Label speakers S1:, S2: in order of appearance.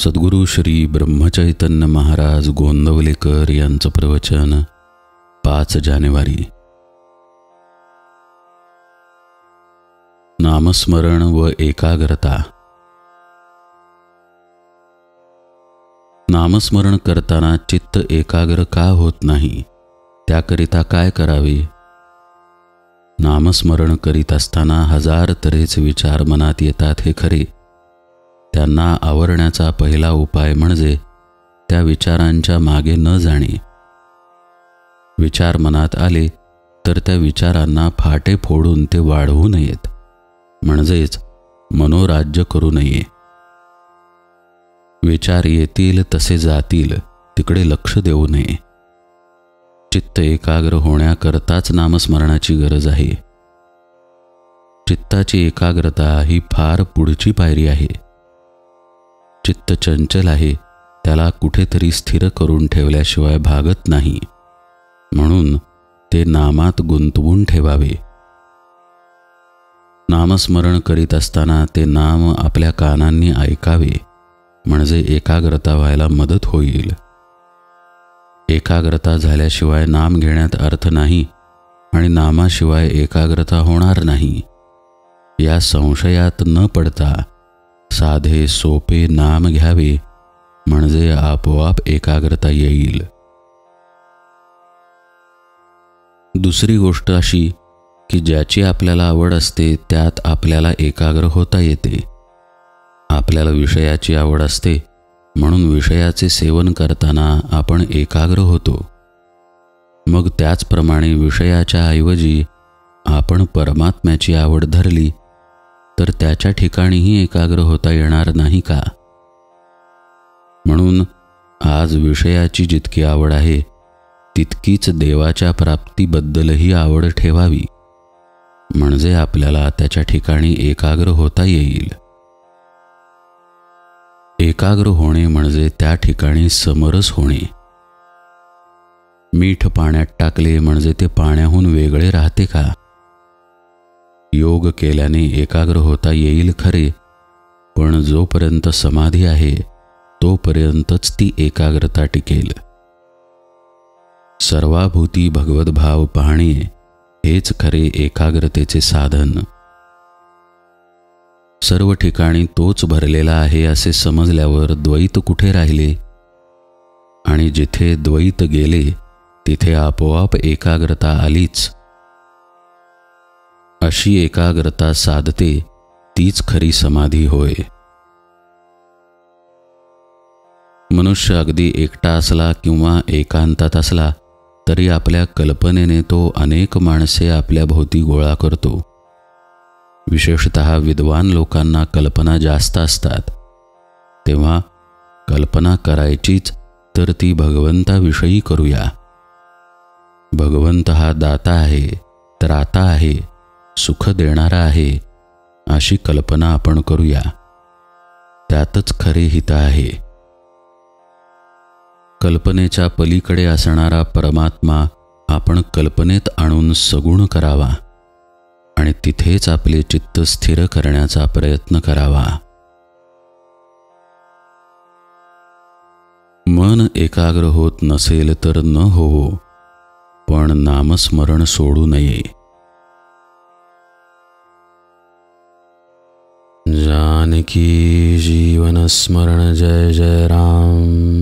S1: सद्गुरु श्री ब्रह्मचैतन्य महाराज गोंदवलेकर यांचं प्रवचन 5 जानेवारी। नामस्मरण व एकाग्रता। नामस्मरण करताना चित्त एकाग्र का होत नाही, त्याकरिता काय करावे? नामस्मरण करीत असताना हजार तऱ्हेचे विचार मनात येतात हे खरे, त्यांना आवरण्याचा पहिला उपाय म्हणजे त्या विचारांच्या मागे न जाणे। विचार मनात आले तर त्या विचारांना फाटे फोडून ते वाढवू नयेत, म्हणजेच मनोराज्य करू नये। विचार येतील तसे जातील तिकडे लक्ष देऊ नये। चित्त एकाग्र होण्याकरताच नामस्मरणाची गरज आहे। चित्ताची एकाग्रता ही फार पुढची पायरी आहे। चित्त चंचल आहे, त्याला कुठेतरी स्थिर करून ठेवल्याशिवाय भागत नाही, म्हणून ते नामात गुंतवून ठेवावे। नामस्मरण करीत असताना ते नाम आपल्या कानांनी ऐकावे, म्हणजे एकाग्रता व्हायला मदत होईल। एकाग्रता झाल्याशिवाय नाम घेण्यात अर्थ नाही आणि नामाशिवाय एकाग्रता होणार नाही, या संशयात न पडता साधे सोपे नाम घ्यावे, म्हणजे आपोआप एकाग्रता येईल। दुसरी गोष्ट अशी की ज्याची आपल्याला आवड असते त्यात आपल्याला एकाग्र होता येते। आपल्याला विषयाची आवड असते म्हणून विषयाचे सेवन करताना आपण एकाग्र होतो। मग त्याचप्रमाणे विषयाच्या ऐवजी आपण परमात्म्याची आवड धरली तर त्याच्या ठिकाणीही एकाग्र होता येणार नाही का? म्हणून आज विषयाची जितकी आवड आहे तितकीच देवाच्या प्राप्तीबद्दलही आवड ठेवावी, म्हणजे आपल्याला त्याच्या ठिकाणी एकाग्र होता येईल। एकाग्र होणे म्हणजे त्या ठिकाणी समरस होणे। मीठ पाण्यात टाकले म्हणजे ते पाण्याहून वेगळे राहते का? योग केल्याने एकाग्र होता येईल खरे, पण जोपर्यंत समाधी आहे तोपर्यंतच ती एकाग्रता टिकेल। सर्वाभूती भगवत भाव पाहणे हेच खरे एकाग्रतेचे साधन। सर्व ठिकाणी तोच भरलेला आहे असे समजल्यावर द्वैत कुठे राहिले? आणि जिथे द्वैत गेले तिथे आपोआप एकाग्रता आलीच। अशी एकाग्रता साधते तीच खरी समाधी होय। मनुष्य अगदी एकटा असला किंवा एकांतात असला तरी आपल्या कल्पनेने तो अनेक माणसे आपल्या भोवती गोळा करतो। विशेषतः विद्वान लोकांना कल्पना जास्त असतात, तेव्हा कल्पना करायचीच तर ती भगवंताविषयी करूया। भगवंत हा दाता आहे, त्राता आहे, सुख देणारा आहे, अशी कल्पना आपण करूया, त्यातच खरे हित आहे। कल्पनेच्या पलीकडे असणारा परमात्मा आपण कल्पनेत आणून सगुण करावा आणि तिथेच आपले चित्त स्थिर करण्याचा प्रयत्न करावा। मन एकाग्र होत नसेल तर न होवो, पण नामस्मरण सोडू नये। जानकी जीवन स्मरण जय जय राम।